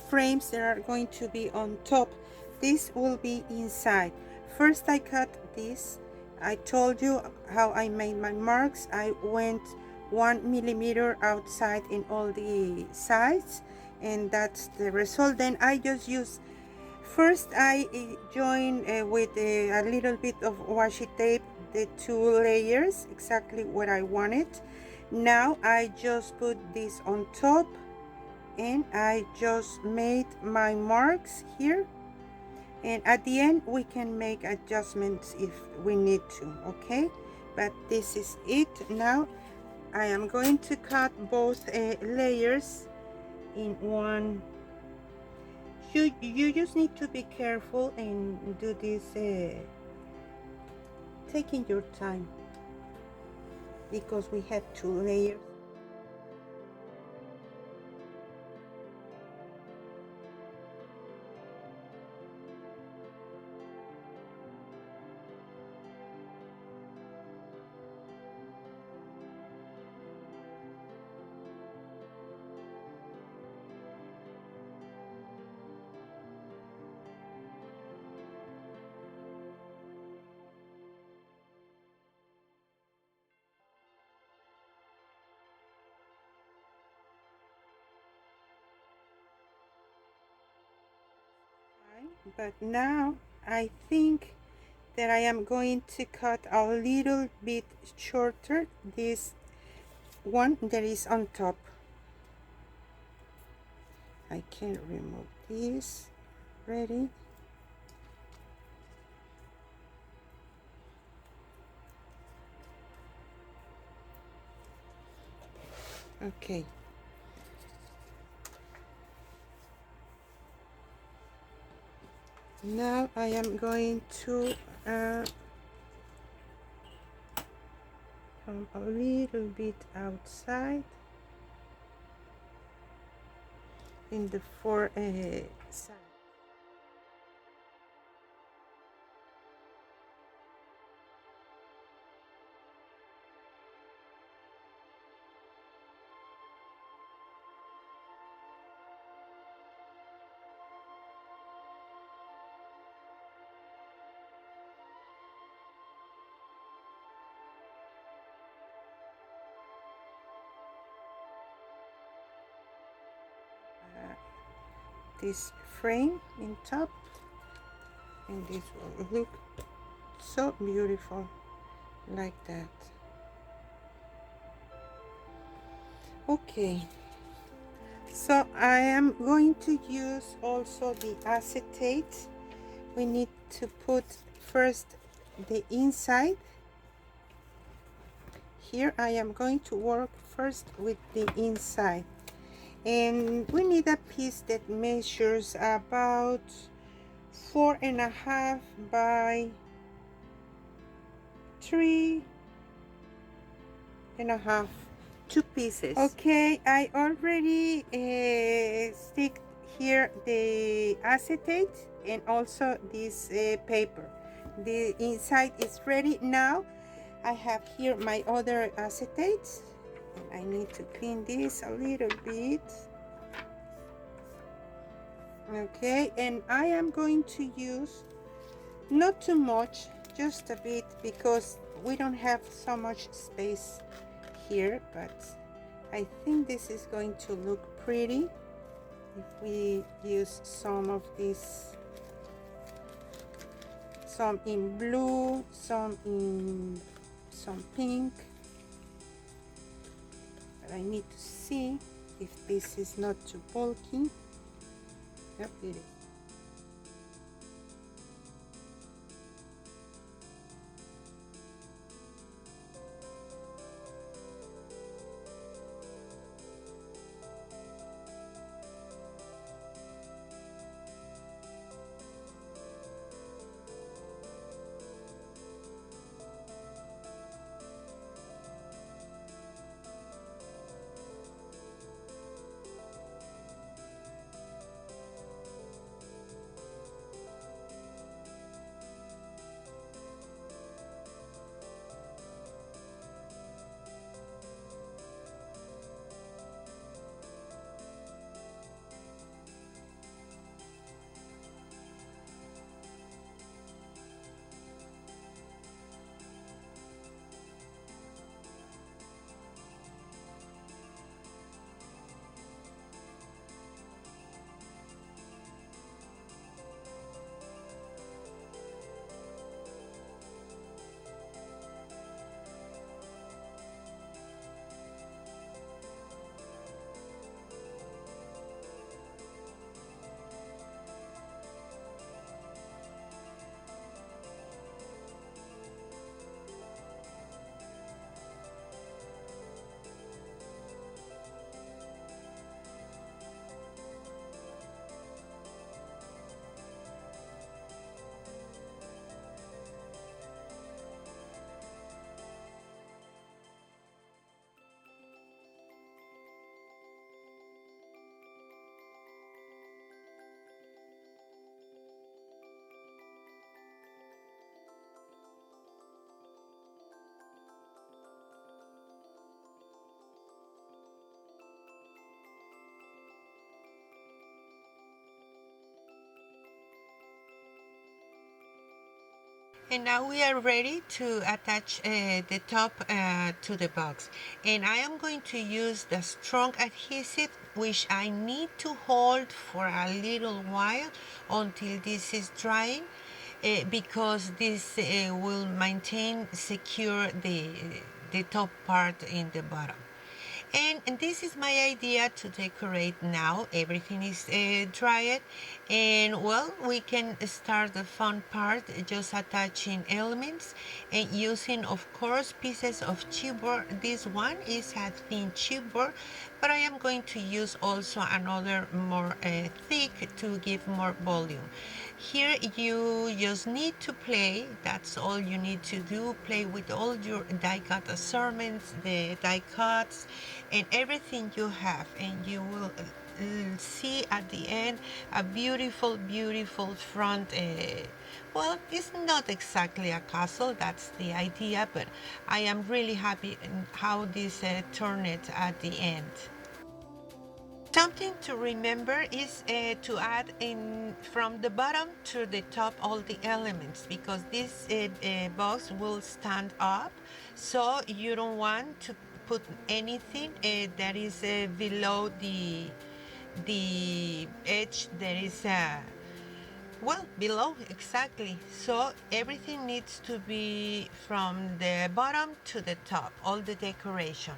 frames that are going to be on top. This will be inside. First I cut this. I told you how I made my marks. I went 1 millimeter outside in all the sides, and that's the result. Then I just use, first I join with a little bit of washi tape the 2 layers exactly what I wanted. Now I just put this on top, and I just made my marks here, and at the end we can make adjustments if we need to. Okay, but this is it. Now I am going to cut both layers in one. You just need to be careful and do this taking your time, because we have 2 layers. But now I think that I am going to cut a little bit shorter this one that is on top. I can remove this. Ready? Okay. Now I am going to come a little bit outside in the four sides. This frame in top, and this will look so beautiful like that. Okay, so I am going to use also the acetate. We need to put first the inside. Here I am going to work first with the inside, and we need a piece that measures about 4.5 by 3.5, 2 pieces. Okay, I already stick here the acetate and also this paper. The inside is ready. Now I have here my other acetates. I need to clean this a little bit. Okay, and I am going to use not too much, just a bit, because we don't have so much space here, but I think this is going to look pretty if we use some of this, some in blue, some in some pink. But I need to see if this is not too bulky. Yep, it is. And now we are ready to attach the top to the box. And I am going to use the strong adhesive, which I need to hold for a little while until this is drying, because this will maintain secure the top part in the bottom. And this is my idea to decorate now. Everything is dried, and well, we can start the fun part, just attaching elements and using, of course, pieces of chipboard. This one is a thin chipboard, but I am going to use also another more thick to give more volume. Here you just need to play, that's all you need to do, play with all your die cut assortments, the die cuts, and everything you have, and you will see at the end a beautiful, beautiful front. Well, it's not exactly a castle, that's the idea, but I am really happy in how this turned at the end. Something to remember is to add in from the bottom to the top all the elements, because this box will stand up, so you don't want to put anything that is below the edge. There is well, below, exactly. So everything needs to be from the bottom to the top, all the decoration.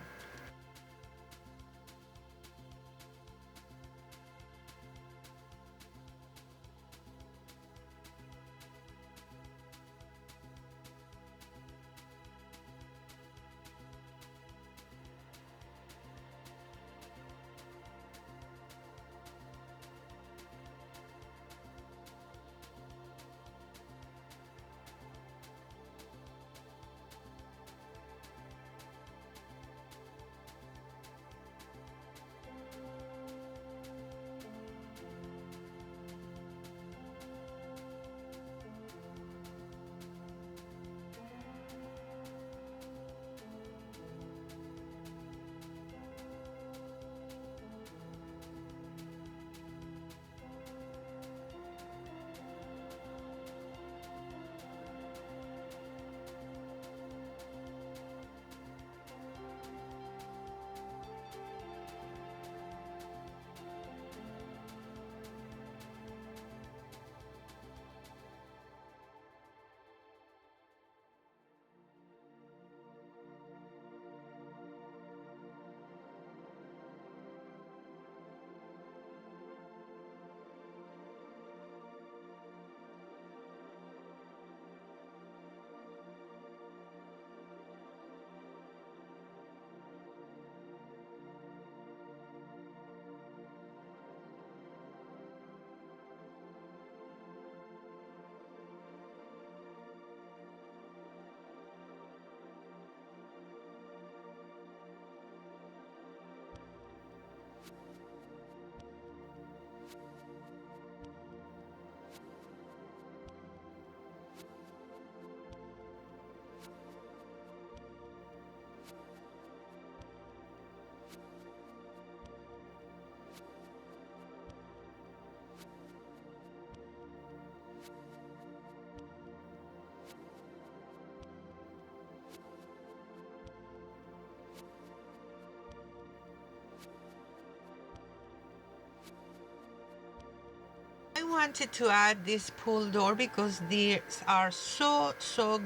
I wanted to add this pull door because these are so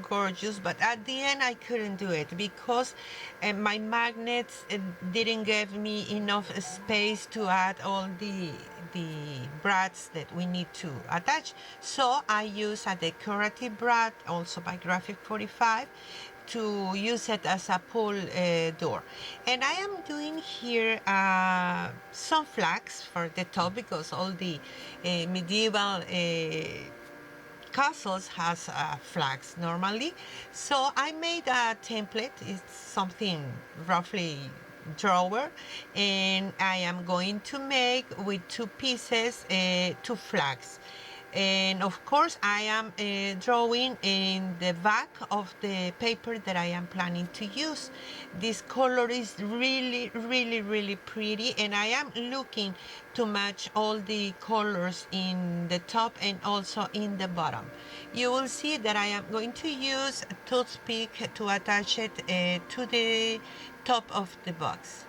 gorgeous, but at the end I couldn't do it because my magnets didn't give me enough space to add all the brads that we need to attach. So I use a decorative brad, also by Graphic 45, to use it as a pull door. And I am doing here some flags for the top, because all the medieval castles has flags normally. So I made a template. It's something roughly drawer, and I am going to make with two pieces two flags. And of course, I am drawing in the back of the paper that I am planning to use. This color is really, really, really pretty, and I am looking to match all the colors in the top and also in the bottom. You will see that I am going to use a toothpick to attach it to the top of the box.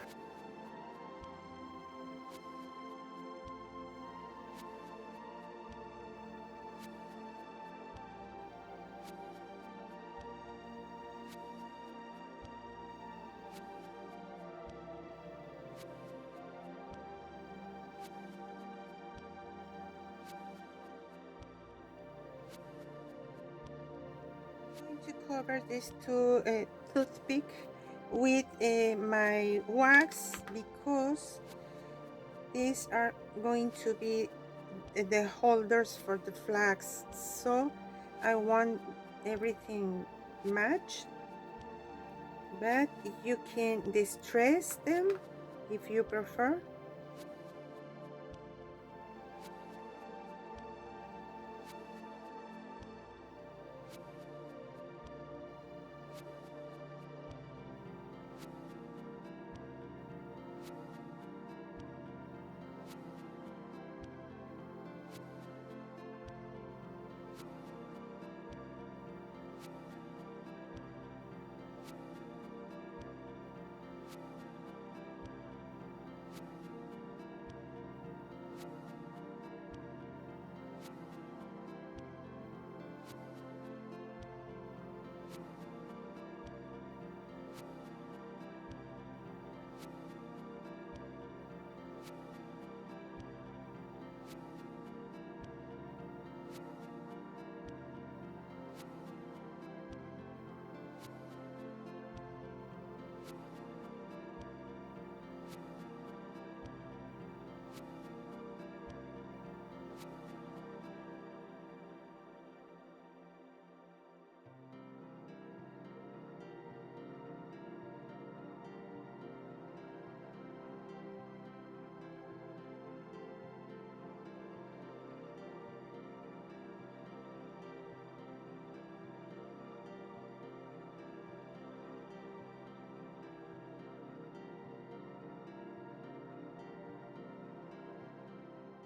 I'm going to cover this toothpick with my wax, because these are going to be the holders for the flags, so I want everything matched, but you can distress them if you prefer.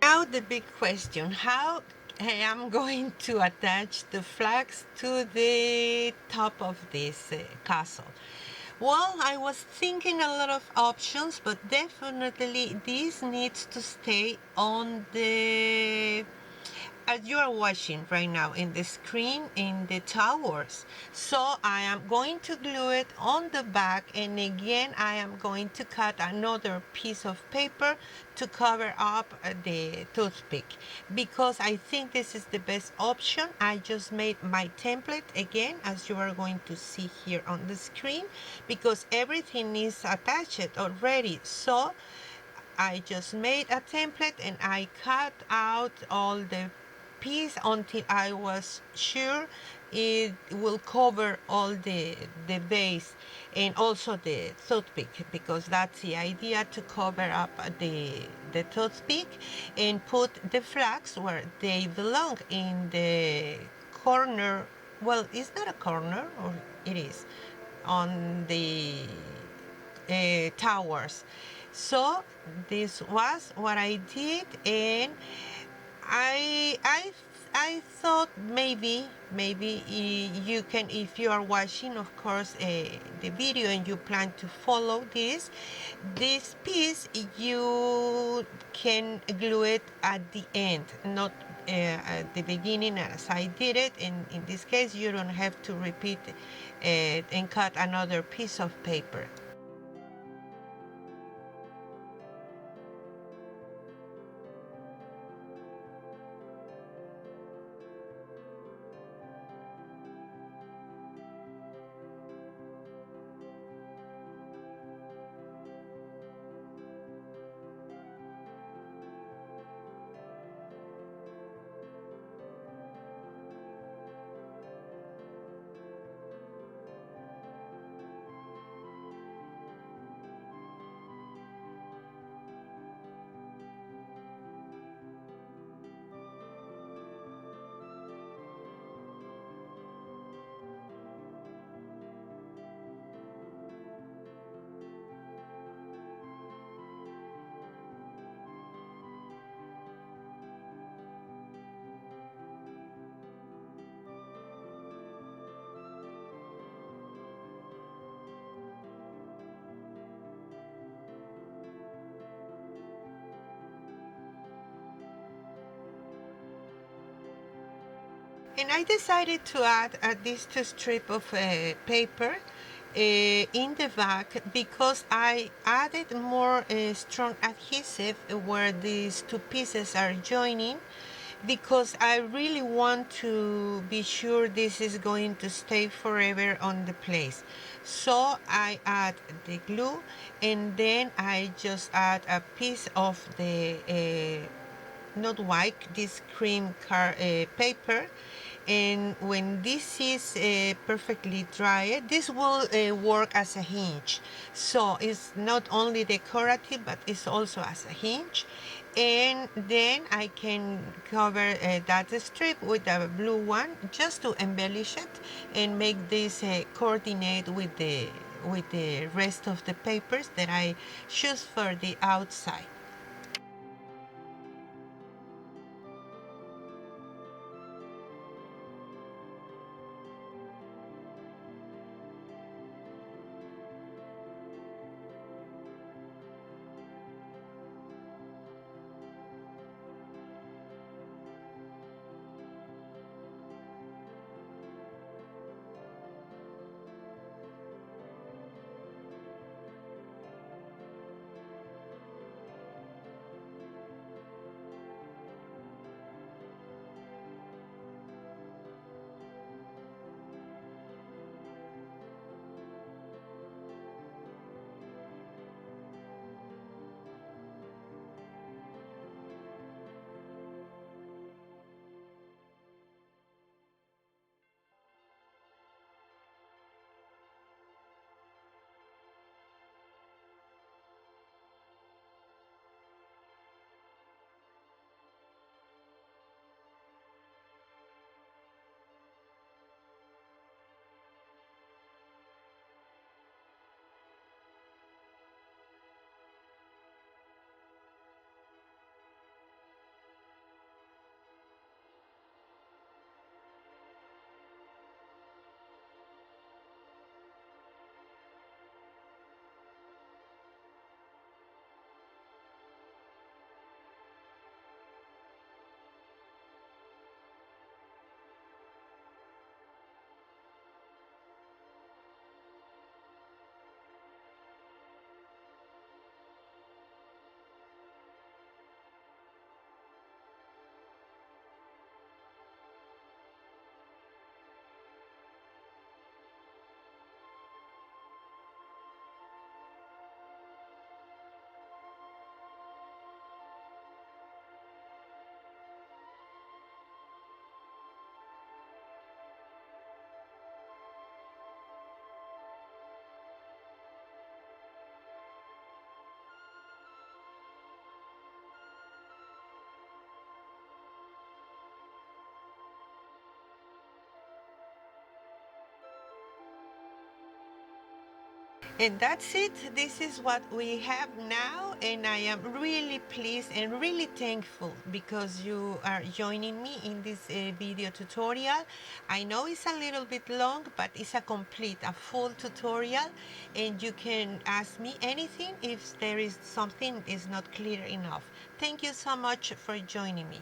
Now the big question, how I am going to attach the flags to the top of this castle? Well, I was thinking a lot of options, but definitely this needs to stay on the as you are watching right now in the screen in the towers. So I am going to glue it on the back, and again I am going to cut another piece of paper to cover up the toothpick, because I think this is the best option. I just made my template again, as you are going to see here on the screen, because everything is attached already. So I just made a template and I cut out all the piece until I was sure it will cover all the base and also the toothpick, because that's the idea, to cover up the toothpick and put the flags where they belong, in the corner. Well, it's not a corner, or it is on the towers. So this was what I did, and I I I thought maybe you can, if you are watching, of course, the video, and you plan to follow this piece, you can glue it at the end, not at the beginning as I did it. In this case, you don't have to repeat and cut another piece of paper. And I decided to add these two strips of paper in the back because I added more strong adhesive where these two pieces are joining, because I really want to be sure this is going to stay forever on the place. So I add the glue, and then I just add a piece of the not white, this cream paper. And when this is perfectly dry, this will work as a hinge. So it's not only decorative, but it's also as a hinge. And then I can cover that strip with a blue one just to embellish it and make this coordinate with the rest of the papers that I choose for the outside. And that's it. This is what we have now, and I am really pleased and really thankful because you are joining me in this video tutorial. I know it's a little bit long, but it's a full tutorial, and you can ask me anything if there is something is not clear enough. Thank you so much for joining me.